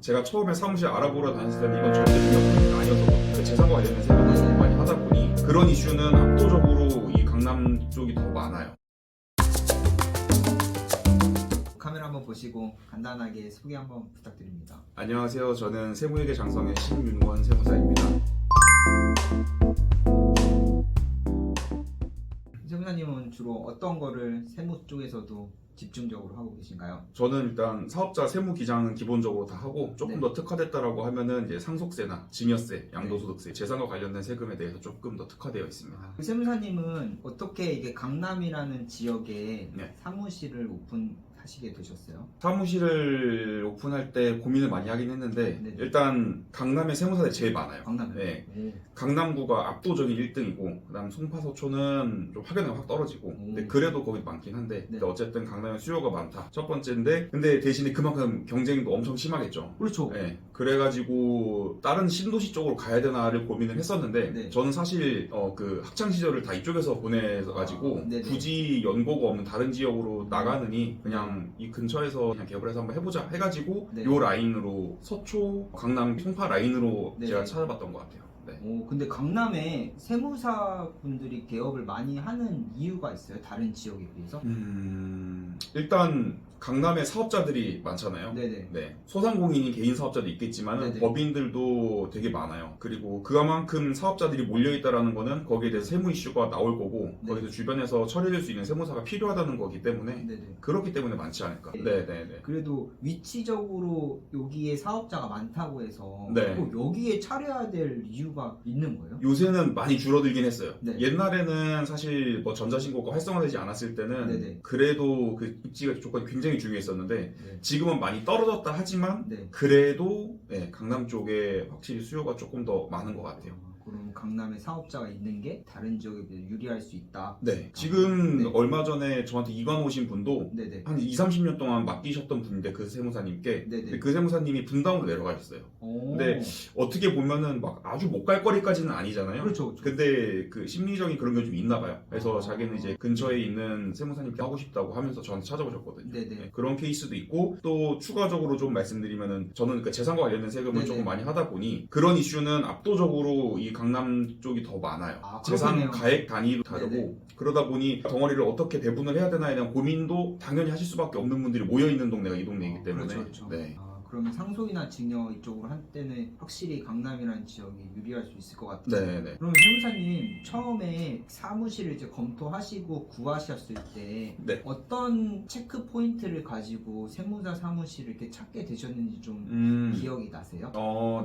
제가 처음에 사무실 알아보러 다녔을 때는 이건 절대 중요한 포인트가 아니었거든요. 그 재산과 관련된 생각을 너무 많이 하다 보니 그런 이슈는 압도적으로 이 강남 쪽이 더 많아요. 카메라 한번 보시고 간단하게 소개 한번 부탁드립니다. 안녕하세요. 저는 세무회계 장성의 신윤권 세무사입니다. 세무사님은 주로 어떤 거를 세무 쪽에서도 집중적으로 하고 계신가요? 저는 일단 사업자 세무 기장은 기본적으로 다 하고 조금 네. 더 특화됐다라고 하면은 이제 상속세나 증여세, 양도소득세, 재산과 관련된 세금에 대해서 조금 더 특화되어 있습니다. 세무사님은 어떻게 이게 강남이라는 지역에 네. 사무실을 오픈하시게 되셨어요? 사무실을 오픈할 때 고민을 많이 하긴 했는데 네네. 일단 강남에 세무사들이 제일 많아요. 강남에? 네. 오. 강남구가 압도적인 1등이고 그다음 송파서초는 좀 확연하게 확 떨어지고 근데 그래도 거기 많긴 한데 네. 근데 어쨌든 강남에 수요가 많다 첫 번째인데 근데 대신에 그만큼 경쟁도 엄청 심하겠죠. 그렇죠. 네, 그래가지고 다른 신도시 쪽으로 가야 되나를 고민을 했었는데 네. 저는 사실 그 학창 시절을 다 이쪽에서 보내가지고 네네. 굳이 연고가 없는 다른 지역으로 나가느니 그냥 이 근처에서 그냥 개발해서 한번 해보자 해가지고 네. 요 라인으로 서초, 강남, 송파 라인으로 네. 제가 찾아봤던 것 같아요. 네. 오, 근데 강남에 세무사분들이 개업을 많이 하는 이유가 있어요? 다른 지역에 비해서? 일단 강남에 사업자들이 많잖아요. 네네. 네. 소상공인이 개인 사업자도 있겠지만 네네. 법인들도 되게 많아요. 그리고 그만큼 사업자들이 몰려있다라는 거는 거기에 대해서 세무 이슈가 나올 거고 네. 거기서 주변에서 처리될 수 있는 세무사가 필요하다는 거기 때문에 네네. 그렇기 때문에 많지 않을까. 네. 네네네. 그래도 위치적으로 여기에 사업자가 많다고 해서 네. 꼭 여기에 차려야 될 이유가 있는 거예요? 요새는 많이 줄어들긴 했어요. 네. 옛날에는 사실 뭐 전자신고가 활성화되지 않았을 때는 네네. 그래도 그 입지가 조건이 굉장히 중요했었는데 네. 지금은 많이 떨어졌다 하지만 네. 그래도 강남 쪽에 확실히 수요가 조금 더 많은 것 같아요. 그럼 강남에 사업자가 있는 게 다른 지역에 비해 유리할 수 있다. 네. 지금 네. 얼마 전에 저한테 이관 오신 분도 네네. 한 2, 30년 동안 맡기셨던 분인데 그 세무사님께 네네. 근데 그 세무사님이 분당으로 내려가셨어요. 오. 근데 어떻게 보면은 막 아주 못 갈 거리까지는 아니잖아요. 그렇죠. 그렇죠. 근데 그 심리적인 그런 게 좀 있나 봐요. 그래서 아. 자기는 이제 근처에 있는 세무사님께 하고 싶다고 하면서 저한테 찾아오셨거든요. 네네. 네, 그런 케이스도 있고 또 추가적으로 좀 말씀드리면은 저는 그 재산과 관련된 세금을 네네. 조금 많이 하다 보니 그런 이슈는 압도적으로 이 강남 쪽이 더 많아요. 아, 재산 그렇겠네요. 가액 단위도 다르고 네네. 그러다 보니 덩어리를 어떻게 배분을 해야 되나에 대한 고민도 당연히 하실 수밖에 없는 분들이 모여 있는 동네가 이 동네이기 때문에 그렇죠, 그렇죠. 네. 그러면 상속이나 증여 이쪽으로 할 때는 확실히 강남이라는 지역이 유리할 수 있을 것 같아요. 네네. 그럼 세무사님 처음에 사무실을 이제 검토하시고 구하셨을 때 네. 어떤 체크 포인트를 가지고 세무사 사무실을 이렇게 찾게 되셨는지 좀 기억이 나세요?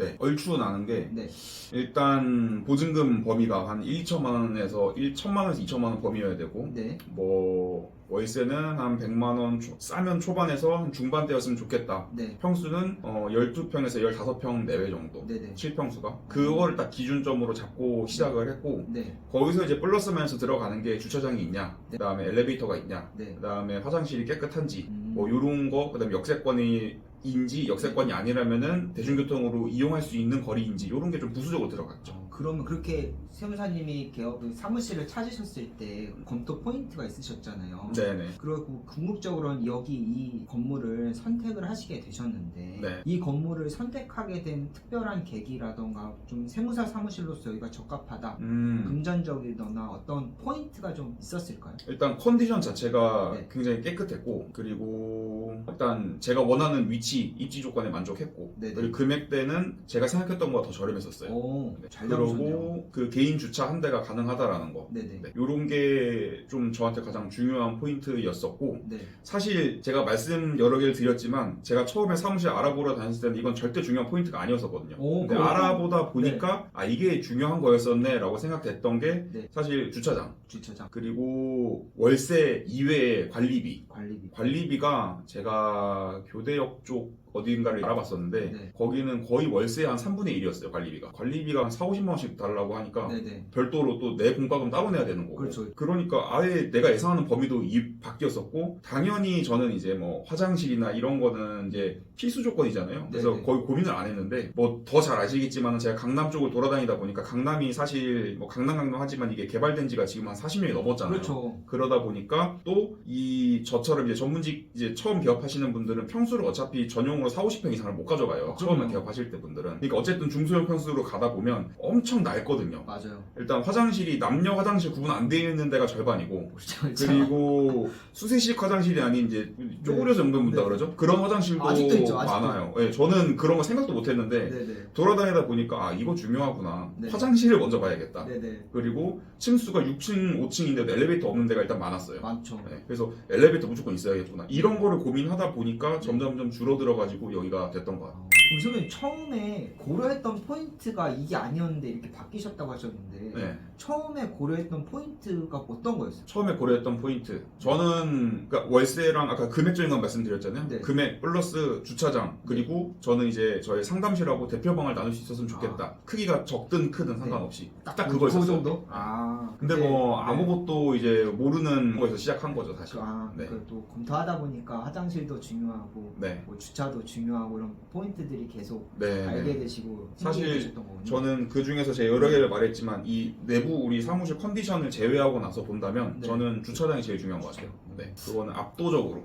네. 얼추 나는 게 네. 일단 보증금 범위가 한 1,2천만 원에서 1천만 원에서 2천만 원 범위여야 되고 네. 뭐 월세는 한 100만 원 싸면 초반에서 한 중반대였으면 좋겠다. 네. 평수는 12평에서 15평 내외 정도. 네네. 7평수가. 그거를 딱 기준점으로 잡고 시작을 했고 네. 거기서 이제 플러스 마이너스 들어가는 게 주차장이 있냐, 네. 그다음에 엘리베이터가 있냐, 네. 그다음에 화장실이 깨끗한지 음. 뭐 요런 거, 그다음에 역세권인지 역세권이 아니라면은 대중교통으로 이용할 수 있는 거리인지 요런 게 좀 부수적으로 들어갔죠. 그러면 그렇게 세무사님이 그 사무실을 찾으셨을 때 검토 포인트가 있으셨잖아요. 네네. 그리고 궁극적으로는 여기 이 건물을 선택을 하시게 되셨는데 네. 이 건물을 선택하게 된 특별한 계기라던가 좀 세무사 사무실로서 여기가 적합하다 금전적이거나 어떤 포인트가 좀 있었을까요? 일단 컨디션 자체가 네. 굉장히 깨끗했고 그리고 일단 제가 원하는 위치, 입지 조건에 만족했고 네네. 그리고 금액대는 제가 생각했던 것보다 더 저렴했었어요. 오, 네. 잘 잡으셨네요. 그리고 그 개인 주차 한 대가 가능하다라는 거. 네네. 네. 요런 게 좀 저한테 가장 중요한 포인트였었고 네. 사실 제가 말씀 여러 개를 드렸지만 제가 처음에 사무실 알아보러 다녔을 때는 이건 절대 중요한 포인트가 아니었었거든요. 오, 근데 그래요? 알아보다 보니까 아 이게 중요한 거였었네 라고 생각됐던 게 네. 사실 주차장 주차장, 그리고 월세 이외의 관리비 관리비. 관리비가 제가 교대역 쪽 어딘가를 알아봤었는데 네. 거기는 거의 월세의 한 3분의 1이었어요. 관리비가 한 4, 50만 원씩 달라고 하니까 네네. 별도로 또 내 공과금 따로 내야 되는 거고 그렇죠. 그러니까 아예 내가 예상하는 범위도 바뀌었었고 당연히 저는 이제 뭐 화장실이나 이런 거는 이제 필수 조건이잖아요. 그래서 네네. 거의 고민을 안 했는데 뭐 더 잘 아시겠지만 제가 강남 쪽을 돌아다니다 보니까 강남이 사실 뭐 강남 하지만 이게 개발된 지가 지금 한 40년이 넘었잖아요. 그렇죠. 그러다 보니까 또 이 저처럼 이제 전문직 이제 처음 개업하시는 분들은 평수를 어차피 전용 일반적으로 40, 50평 이상을 못 가져가요. 처음에 개업하실 때 분들은. 그러니까 어쨌든 중소형 평수로 가다 보면 엄청 낡거든요. 맞아요. 일단 화장실이 남녀 화장실 구분 안 되어 있는 데가 절반이고, 그렇죠. 그리고 수세식 화장실이 아닌 이제 쪼그려져 있는 분다 그러죠? 그런 화장실도 아직도 있죠, 아직도. 많아요. 네, 저는 그런 거 생각도 못 했는데 네네. 돌아다니다 보니까 아 이거 중요하구나. 네. 화장실을 먼저 봐야겠다. 네네. 그리고 층수가 6층, 5층인데도 엘리베이터 없는 데가 일단 많았어요. 많죠. 네, 그래서 엘리베이터 무조건 있어야겠구나. 이런 거를 고민하다 보니까 점점점 줄어들어가지고 여기가 됐던 것 같아요. 우리 선배님 처음에 고려했던 포인트가 이게 아니었는데 이렇게 바뀌셨다고 하셨는데 네. 처음에 고려했던 포인트가 어떤 거였어요? 처음에 고려했던 포인트. 저는 그러니까 월세랑 아까 금액적인 건 말씀드렸잖아요. 네. 금액 플러스 주차장 그리고 저는 이제 저희 상담실하고 대표방을 나눌 수 있었으면 좋겠다. 크기가 적든 크든 상관없이 딱 그거 있었어요. 정도? 아. 근데 뭐 아무것도 이제 모르는 거에서 시작한 거죠 사실. 네. 또 검토하다 보니까 화장실도 중요하고 네. 뭐 주차도 중요하고 이런 포인트들이 계속 네. 알게 되시고 사실 생기게 되셨던 거군요. 저는 그 중에서 제가 여러 개를 말했지만 이 내부 우리 사무실 컨디션을 제외하고 나서 본다면 네. 저는 주차장이 제일 중요한 것 같아요. 네. 그거는 압도적으로.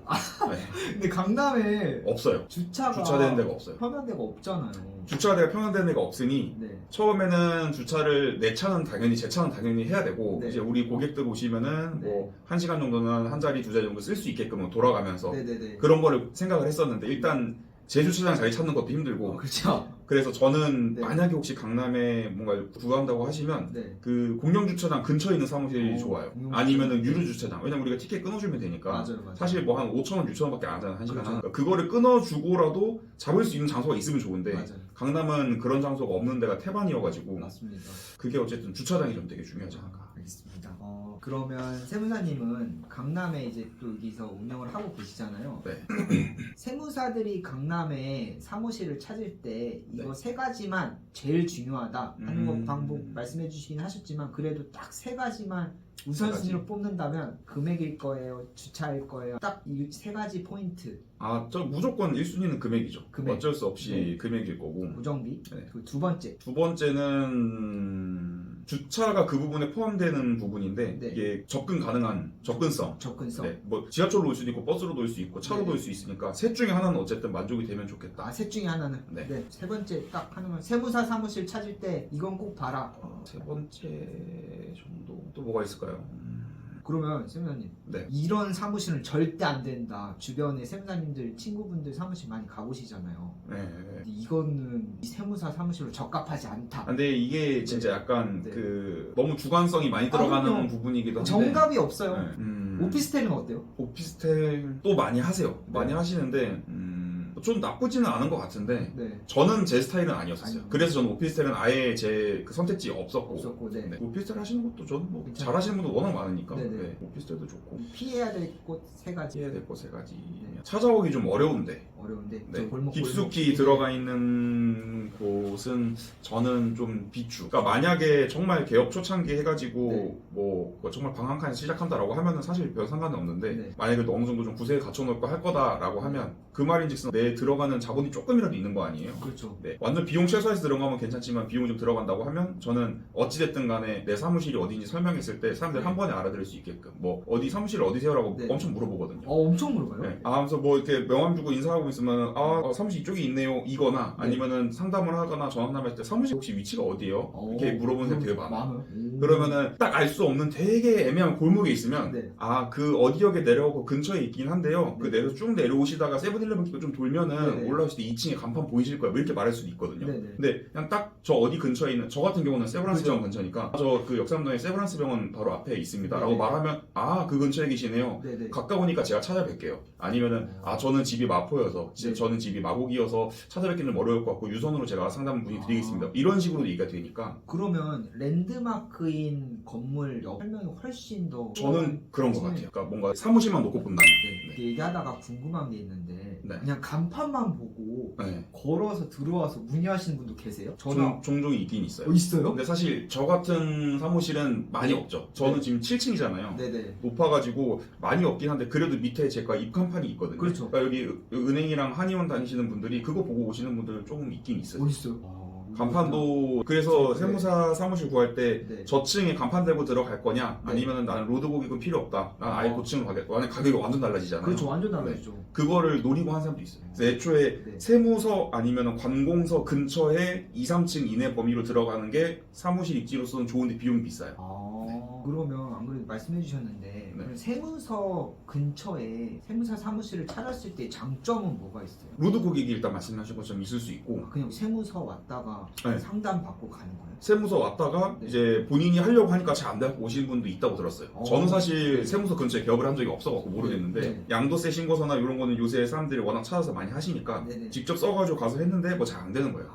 네. 근데 강남에 없어요. 주차가 주차되는 데가 없어요. 편한 데가 없잖아요. 주차대가 평행되는 데가 없으니 네. 처음에는 주차를 내 차는 당연히 제 차는 당연히 해야 되고 네. 이제 우리 고객들 오시면은 네. 뭐 1시간 정도는 한 자리 두 자리 정도 쓸 수 있게끔 돌아가면서 네네네. 그런 거를 생각을 했었는데 일단 제 주차장 자리 찾는 것도 힘들고 그렇죠. 그래서 저는 네. 만약에 혹시 강남에 뭔가 구한다고 하시면 네. 그 공영주차장 근처에 있는 사무실이 좋아요. 공영 아니면은 주차장. 유료주차장. 왜냐면 우리가 티켓 끊어주면 되니까. 맞아요. 사실 뭐 한 5,000원, 6,000원밖에 안 하잖아요. 1시간 그렇죠. 하니까. 그거를 끊어주고라도 잡을 수 있는 장소가 있으면 좋은데 맞아요. 강남은 그런 장소가 없는 데가 태반이어가지고 맞습니다. 그게 어쨌든 주차장이 좀 되게 중요하지 않을까. 알겠습니다. 그러면 세무사님은 강남에 이제 또 여기서 운영을 하고 계시잖아요. 네. 세무사들이 강남에 사무실을 찾을 때 이거 네. 세 가지만 제일 중요하다 하는 거 방법 음. 말씀해 주시긴 하셨지만 그래도 딱 세 가지만 우선순위로 뽑는다면 금액일 거예요, 주차일 거예요. 딱 이 세 가지 포인트. 아, 저 무조건 1순위는 금액이죠. 금액. 어쩔 수 없이 네. 금액일 거고. 고정비. 네. 그 두 번째. 두 번째는 주차가 그 부분에 포함되는 부분인데 네. 이게 접근 가능한 접근성. 접근성. 네, 뭐 지하철로 올 수도 있고 버스로도 올 수 있고 차로도 네. 올 수 있으니까 셋 중에 하나는 어쨌든 만족이 되면 좋겠다. 셋 중에 하나는. 네. 세 번째 딱 하나만 세무사 사무실 찾을 때 이건 꼭 봐라. 세 번째 정도 또 뭐가 있을까요? 그러면 세무사님 네. 이런 사무실은 절대 안 된다. 주변에 세무사님들 친구분들 사무실 많이 가보시잖아요. 네. 근데 이거는 이 세무사 사무실로 적합하지 않다. 근데 이게 진짜 약간 네. 그 너무 주관성이 많이 들어가는 그럼요. 부분이기도 한데 정답이 없어요. 네. 오피스텔은 어때요? 오피스텔 또 많이 하세요. 많이 하시는데 좀 나쁘지는 않은 것 같은데 네. 저는 제 스타일은 아니었어요. 아니요. 그래서 저는 오피스텔은 아예 제 그 선택지가 없었고 없었고, 네. 네. 오피스텔 하시는 것도 저는 뭐 괜찮아요. 잘하시는 분도 워낙 많으니까 네네. 네. 오피스텔도 좋고 피해야 될 곳 세 가지. 해야 될 거 세 가지 네. 찾아오기 좀 어려운데 어려운데 네. 저 골목 깊숙이 골목. 들어가 있는 곳은 저는 좀 비추. 그러니까 만약에 정말 개업 초창기 해가지고 네. 뭐 정말 방 한 칸에서 시작한다라고 하면은 사실 별 상관은 없는데 네. 만약에 어느 정도 좀 구세에 갖춰놓을 거 할 거다라고 하면 그 말인즉슨 내 들어가는 자본이 조금이라도 있는 거 아니에요? 그렇죠. 네, 완전 비용 최소화해서 들어가면 괜찮지만 비용이 좀 들어간다고 하면 저는 어찌됐든 간에 내 사무실이 어디인지 설명했을 때 사람들이 네. 한 번에 알아들을 수 있게끔 뭐 어디 사무실 어디세요라고 네. 엄청 물어보거든요. 엄청 물어봐요. 네. 그래서 뭐 이렇게 명함 주고 인사하고 있으면 사무실 이쪽에 있네요 이거나 네. 아니면은 상담을 하거나 전화를 할 때 사무실 혹시 위치가 어디예요? 이렇게 물어보는 사람이 되게 많아요. 그러면은 딱 알 수 없는 되게 애매한 골목에 있으면 네. 그 어디역에 내려오고 근처에 있긴 한데요. 그 네. 내려서 쭉 내려오시다가 세븐일레븐 길로 좀 돌면은 네. 올라오실 때 2층에 간판 보이실 거예요. 뭐 이렇게 말할 수도 있거든요. 네. 근데 그냥 딱 저 어디 근처에 있는 저 같은 경우는 세브란스 그렇죠. 병원 근처니까 저 그 역삼동에 세브란스 병원 바로 앞에 있습니다라고 네. 말하면 그 근처에 계시네요. 네네. 가까우니까 제가 찾아뵐게요. 아니면은 저는 집이 마포여서 네. 저는 집이 마곡이어서 찾아뵙기는 좀 어려울 것 같고 유선으로 제가 상담 문의 드리겠습니다. 이런 식으로 얘기가 되니까 그러면 랜드마크인 건물 설명이 훨씬 더 저는 그런 것 네. 같아요. 그러니까 뭔가 사무실만 놓고 본다면. 네. 이렇게 얘기하다가 궁금한 게 있는데 네. 그냥 간판만 보고 네. 걸어서 들어와서 문의하시는 분도 계세요? 전화 종종 있긴 있어요. 있어요? 근데 사실 저 같은 사무실은 많이 네. 없죠. 저는 네. 지금 7층이잖아요. 네네. 높아가지고 많이 없긴 한데 그래도 밑에 제가 입간판이 있거든요. 그렇죠. 그러니까 여기 은행이랑 한의원 다니시는 분들이 그거 보고 오시는 분들 조금 있긴 있어요. 어디 있어요? 간판도 그래서 네. 세무사 사무실 구할 때 네. 저층에 간판 달고 들어갈 거냐 네. 아니면 나는 로드 고객은 필요 없다 난 아예 고층으로 가겠다. 만약 가격이 완전 달라지잖아요. 그렇죠. 완전 달라지죠. 그거를 노리고 한 사람도 있어요. 그래서 애초에 네. 세무서 아니면 관공서 근처에 2, 3층 이내 범위로 들어가는 게 사무실 입지로서는 좋은데 비용이 비싸요. 그러면 안 그래도 말씀해 주셨는데 그럼 세무서 근처에 세무사 사무실을 찾았을 때 장점은 뭐가 있어요? 로드 고객이 일단 말씀하신 것처럼 있을 수 있고 그냥 세무서 왔다가 네. 상담 받고 가는 거예요? 세무서 왔다가 네. 이제 본인이 하려고 하니까 잘 안 되고 오시는 분도 있다고 들었어요. 저는 사실 네. 세무서 근처에 개업을 한 적이 없어갖고 모르겠는데 네. 양도세 신고서나 이런 거는 요새 사람들이 워낙 찾아서 많이 하시니까 네네. 직접 써가지고 가서 했는데 뭐 잘 안 되는 거예요.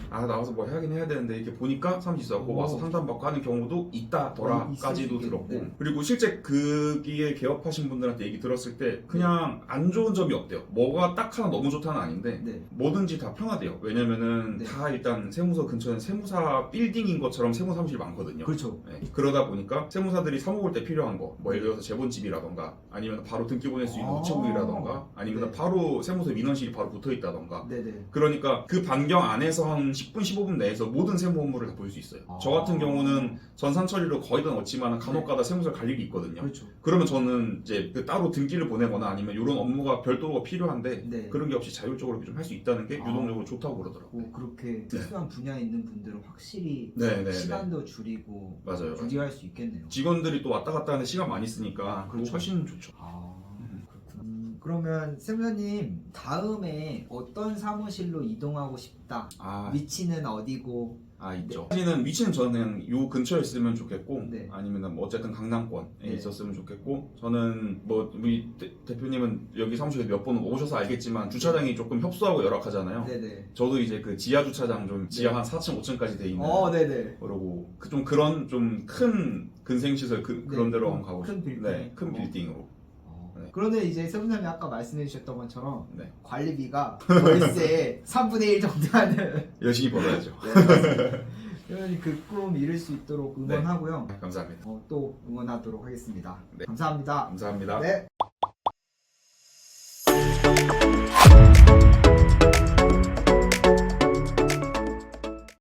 나와서 뭐 하긴 해야 되는데 이렇게 보니까 사무실 있어갖고 오. 와서 상담받고 하는 경우도 있다더라까지도 있을 수 들었고 있겠는데. 그리고 실제 거기에 개업하신 분들한테 얘기 들었을 때 그냥 안 좋은 점이 없대요. 뭐가 딱 하나 너무 좋다는 아닌데 네. 뭐든지 다 편하대요. 왜냐면은 네. 다 일단 세무서 근처는 세무사 빌딩인 것처럼 세무 사무실이 많거든요. 그렇죠. 네. 그러다 보니까 세무사들이 사무볼 때 필요한 거, 뭐 예를 들어서 재본집이라던가 아니면 바로 등기 보낼 수 있는 우체국이라던가 아니면 네. 바로 세무서 민원실이 바로 붙어 있다던가 네네. 그러니까 그 반경 안에서 한 10분, 15분 내에서 모든 세무 업무를 다 볼 수 있어요. 저 같은 경우는 전산 처리로 거의 다 넣었지만 간혹가다 세무서를 갈 일이 있거든요. 그렇죠. 그러면 저는 이제 그 따로 등기를 보내거나 아니면 이런 업무가 별도가 필요한데 네. 그런 게 없이 자율적으로 좀 할 수 있다는 게 유동적으로 좋다고 그러더라고요. 그렇게 특수한 분야에 있는 분들은 확실히 네. 시간도 줄이고 맞아요. 유리할 수 있겠네요. 직원들이 또 왔다 갔다 하는 시간 많이 쓰니까 그렇죠. 훨씬 좋죠. 그렇구나. 그러면 세무사님 다음에 어떤 사무실로 이동하고 싶다? 위치는 어디고? 있죠. 사실은 위치는 저는 요 근처에 있으면 좋겠고 네. 아니면 뭐 어쨌든 강남권에 네. 있었으면 좋겠고 저는 뭐 우리 대표님은 여기 사무실에 몇 번 오셔서 알겠지만 주차장이 조금 협소하고 열악하잖아요. 네네. 저도 이제 그 지하 주차장 좀 지하 한 4층, 5층까지 돼 있는 네네. 그러고 좀 그런 좀 큰 근생시설 그런 데로 한번 가고 큰 빌딩. 네, 큰 빌딩으로. 네. 그런데 이제 세무사님이 아까 말씀해 주셨던 것처럼 네. 관리비가 월세 3분의 1 정도 하는 열심히 벌어야죠. 그러면 그 꿈 이룰 수 있도록 응원하고요. 감사합니다. 또 응원하도록 하겠습니다. 네. 감사합니다. 감사합니다. 네.